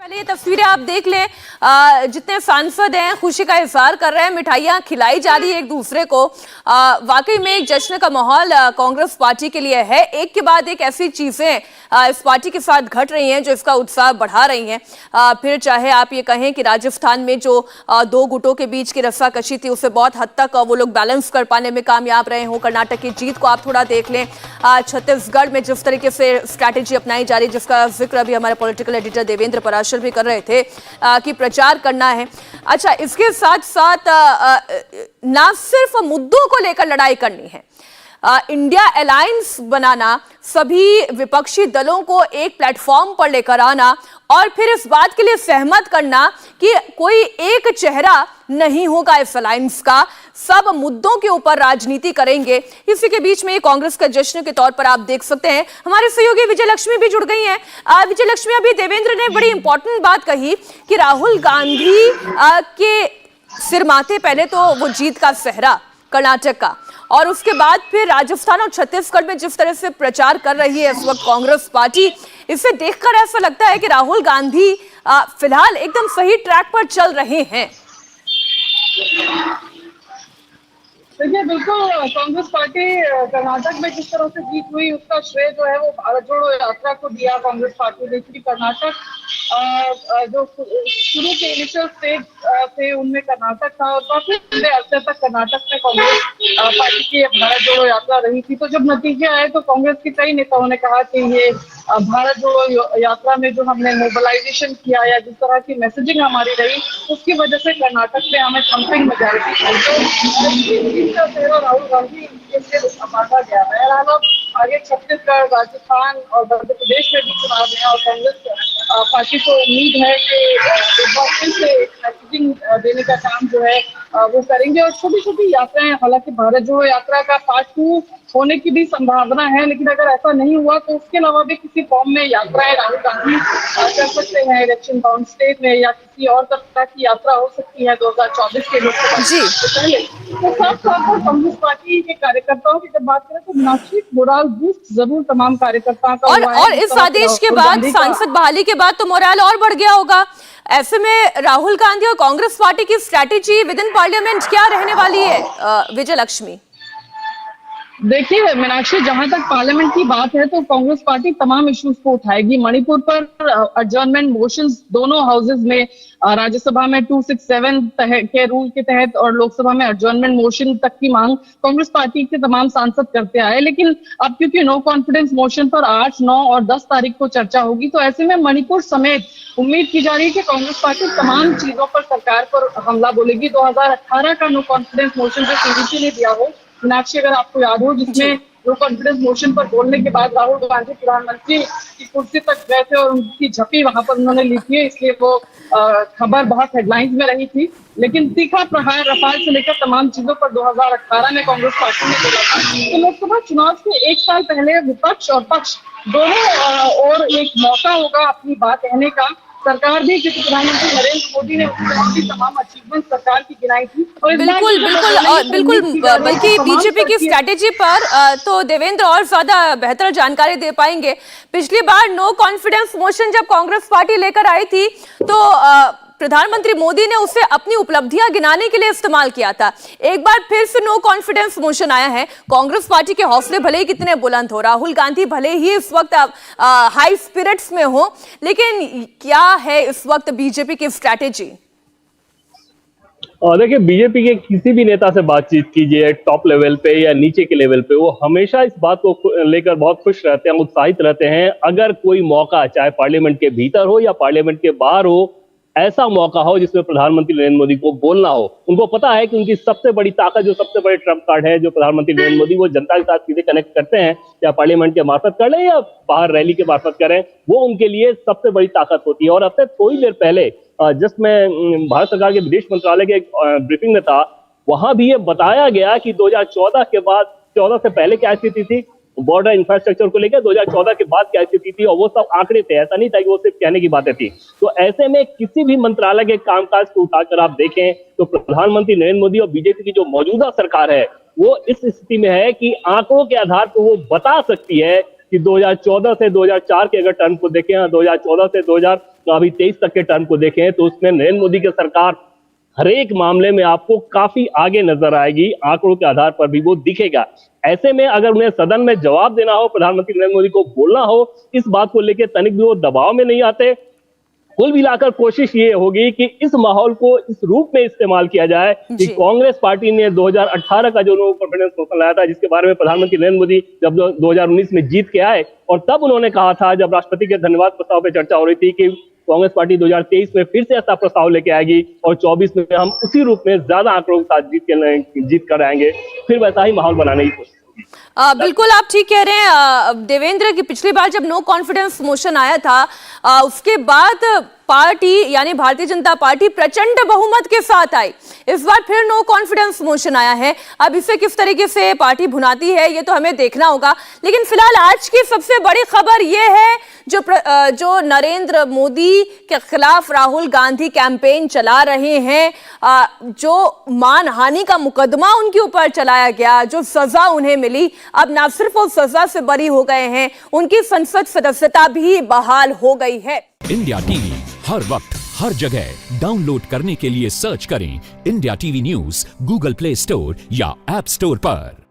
पहले ये तस्वीरें आप देख लें, जितने सांसद हैं खुशी का इजहार कर रहे हैं, मिठाइयां खिलाई जा रही है एक दूसरे को। वाकई में एक जश्न का माहौल कांग्रेस पार्टी के लिए है। एक के बाद एक ऐसी चीजें इस पार्टी के साथ घट रही हैं जो इसका उत्साह बढ़ा रही हैं। फिर चाहे आप ये कहें कि राजस्थान में जो दो गुटों के बीच की रस्साकशी थी उसे बहुत हद तक वो लोग बैलेंस कर पाने में कामयाब रहे हों। कर्नाटक की जीत को आप थोड़ा देख लें। छत्तीसगढ़ में जिस तरीके से स्ट्रैटेजी अपनाई जा रही, जिसका जिक्र अभी हमारे पॉलिटिकल एडिटर देवेंद्र पराशर भी कर रहे थे कि प्रचार करना है। अच्छा, इसके साथ साथ ना सिर्फ मुद्दों को लेकर लड़ाई करनी है, इंडिया अलायंस बनाना, सभी विपक्षी दलों को एक प्लेटफॉर्म पर लेकर आना और फिर इस बात के लिए सहमत करना कि कोई एक चेहरा नहीं होगा इस अलायंस का, सब मुद्दों के ऊपर राजनीति करेंगे। इसी के बीच में कांग्रेस का जश्न के तौर पर आप देख सकते हैं हमारे सहयोगी विजय लक्ष्मी भी जुड़ गई हैं। विजय लक्ष्मी, अभी देवेंद्र ने बड़ी इंपॉर्टेंट बात कही कि राहुल गांधी के सिर माथे पहले तो वो जीत का सेहरा कर्नाटक का, और उसके बाद फिर राजस्थान और छत्तीसगढ़ में जिस तरह से प्रचार कर रही है इस वक्त कांग्रेस पार्टी, इसे देखकर ऐसा लगता है कि राहुल गांधी फिलहाल एकदम सही ट्रैक पर चल रहे हैं। देखिए, बिल्कुल कांग्रेस पार्टी कर्नाटक में जिस तरह से जीत हुई उसका श्रेय जो है वो भारत जोड़ो यात्रा को दिया कांग्रेस पार्टी ने, क्योंकि कर्नाटक जो शुरू के इनिशियल स्टेज थे उनमें कर्नाटक था और काफी लंबे अरसे तक कर्नाटक में कांग्रेस पार्टी की भारत जोड़ो यात्रा रही थी। तो जब नतीजे आए तो कांग्रेस के कई नेताओं ने कहा कि ये भारत जोड़ो यात्रा में जो हमने मोबिलाइजेशन किया या जिस तरह की मैसेजिंग हमारी रही उसकी वजह से कर्नाटक में हमें थम्पिंग मेजॉरिटी राहुल गांधी के लिए बांटा गया है। आगे छत्तीसगढ़, राजस्थान और मध्य प्रदेश में भी चुनाव है और कांग्रेस पार्टी को उम्मीद है कि एक बार फिर से मैसेजिंग देने का काम जो है वो करेंगे। और छोटी छोटी यात्राएं, हालांकि भारत जोड़ो यात्रा का पार्ट 2 होने की भी संभावना है, लेकिन अगर ऐसा नहीं हुआ तो उसके अलावा भी किसी फॉर्म में यात्राएं राहुल गांधी कर सकते हैं इलेक्शन बाउंड स्टेट में, या किसी और तरह की यात्रा हो सकती है 2024 के लोकसभा से पहले। तो साथ साथ कांग्रेस पार्टी के कार्यकर्ताओं की जब बात करें तो मानसिक मोराल बूस्ट जरूर तमाम कार्यकर्ताओं का हुआ है। और इस आदेश के बाद, सांसद बहाली के बाद तो मोराल और बढ़ गया होगा। ऐसे में राहुल गांधी और कांग्रेस पार्टी की स्ट्रैटेजी विद इन पार्लियामेंट क्या रहने वाली है, विजय लक्ष्मी? देखिए मीनाक्षी, जहां तक पार्लियामेंट की बात है तो कांग्रेस पार्टी तमाम इश्यूज को उठाएगी। मणिपुर पर एडजर्नमेंट मोशंस दोनों हाउसेज में, राज्यसभा में 267 के रूल के तहत और लोकसभा में एडजर्नमेंट मोशन तक की मांग कांग्रेस पार्टी के तमाम सांसद करते आए। लेकिन अब क्योंकि नो कॉन्फिडेंस मोशन पर 8, 9 और 10 तारीख को चर्चा होगी, तो ऐसे में मणिपुर समेत उम्मीद की जा रही है कि कांग्रेस पार्टी तमाम चीजों पर सरकार पर हमला बोलेगी। 2018 का नो कॉन्फिडेंस मोशन जो पीडीपी ने दिया हो, मीनाक्षी, अगर आपको याद हो, जिसमें नो कॉन्फिडेंस मोशन पर बोलने के बाद राहुल गांधी प्रधानमंत्री की कुर्सी तक गए थे और उनकी झपी वहां पर उन्होंने ली थी, इसलिए वो खबर बहुत हेडलाइंस में रही थी। लेकिन तीखा प्रहार रफाल से लेकर तमाम चीजों पर 2018 में कांग्रेस पार्टी ने बोला था। तो लोकसभा चुनाव से 1 साल पहले विपक्ष और पक्ष दोनों और एक मौका होगा अपनी बात कहने का। सरकार भी, क्योंकि प्रधानमंत्री नरेंद्र मोदी ने तमाम अचीवमेंट सरकार की गिनाई थी। और बिल्कुल, बल्कि बीजेपी की स्ट्रैटेजी पर तो देवेंद्र और ज्यादा बेहतर जानकारी दे पाएंगे। पिछली बार नो कॉन्फिडेंस मोशन जब कांग्रेस पार्टी लेकर आई थी तो प्रधानमंत्री मोदी ने उसे अपनी उपलब्धियां गिनाने के लिए इस्तेमाल किया था। एक बार फिर से नो कॉन्फिडेंस मोशन आया है। कांग्रेस पार्टी के हौसले भले ही कितने बुलंद हो, राहुल गांधी भले ही इस वक्त हाई स्पिरिट्स में हो, लेकिन क्या है इस वक्त बीजेपी की स्ट्रैटेजी? और देखिए, बीजेपी के किसी भी नेता से बातचीत कीजिए, टॉप लेवल पे या नीचे के लेवल पे, वो हमेशा इस बात को लेकर बहुत खुश रहते हैं, उत्साहित रहते हैं। अगर कोई मौका, चाहे पार्लियामेंट के भीतर हो या पार्लियामेंट के बाहर हो, ऐसा मौका हो जिसमें प्रधानमंत्री नरेंद्र मोदी को बोलना हो, उनको पता है कि उनकी सबसे बड़ी ताकत, जो सबसे बड़े ट्रम्प कार्ड है, जो प्रधानमंत्री नरेंद्र मोदी वो जनता के साथ सीधे कनेक्ट करते हैं, या पार्लियामेंट के मार्फत कर लें या बाहर रैली के मार्फत करें, वो उनके लिए सबसे बड़ी ताकत होती है। और अब से थोड़ी देर पहले जस्ट में भारत सरकार के विदेश मंत्रालय के एक ब्रीफिंग में था, वहां भी ये बताया गया कि 2014 के बाद, 14 से पहले क्या स्थिति थी बॉर्डर इंफ्रास्ट्रक्चर को लेकर, 2014 के बाद क्या स्थिति थी, और वो सब आंकड़े थे, ऐसा नहीं था कि वो सिर्फ कहने की बातें थी। तो ऐसे में किसी भी मंत्रालय के कामकाज को उठाकर आप देखें तो प्रधानमंत्री नरेंद्र मोदी और बीजेपी की जो मौजूदा सरकार है वो इस स्थिति में है कि आंकड़ों के आधार पर वो बता सकती है कि 2014 से 2004 के अगर टर्म को देखें, 2014 से 2023 तक के टर्म को देखें, तो उसमें नरेंद्र मोदी की सरकार हर एक मामले में आपको काफी आगे नजर आएगी, आंकड़ों के आधार पर भी वो दिखेगा। ऐसे में अगर उन्हें सदन में जवाब देना हो, प्रधानमंत्री नरेंद्र मोदी को बोलना हो, इस बात को लेकर तनिक भी वो दबाव में नहीं आते। कुल मिलाकर कोशिश ये होगी कि इस माहौल को इस रूप में इस्तेमाल किया जाए कि कांग्रेस पार्टी ने 2018 का जो नो कॉन्फिडेंस मोशन लाया था, जिसके बारे में प्रधानमंत्री नरेंद्र मोदी जब 2019 में जीत के आए, और तब उन्होंने कहा था, जब राष्ट्रपति के धन्यवाद प्रस्ताव पर चर्चा हो रही थी, कि कांग्रेस पार्टी 2023 में फिर से ऐसा प्रस्ताव लेके आएगी और 24 में हम उसी रूप में ज्यादा आंकड़ों के साथ जीत कर आएंगे। फिर वैसा ही माहौल बनाने की कोशिश। बिल्कुल आप ठीक कह रहे हैं देवेंद्र की पिछली बार जब नो कॉन्फिडेंस मोशन आया था, उसके बाद पार्टी यानी भारतीय जनता पार्टी प्रचंड बहुमत के साथ आई। इस बार फिर नो कॉन्फिडेंस मोशन आया है। अब इसे किस तरीके से पार्टी भुनाती है ये तो हमें देखना होगा, लेकिन फिलहाल आज की सबसे बड़ी खबर ये है जो नरेंद्र मोदी के खिलाफ राहुल गांधी कैंपेन चला रहे हैं, जो मानहानि का मुकदमा उनके ऊपर चलाया गया, जो सजा उन्हें मिली, अब ना सिर्फ वो सजा से बरी हो गए हैं, उनकी संसद सदस्यता भी बहाल हो गई है। इंडिया टीवी हर वक्त हर जगह डाउनलोड करने के लिए सर्च करें India TV news Google play store या ऐप स्टोर पर।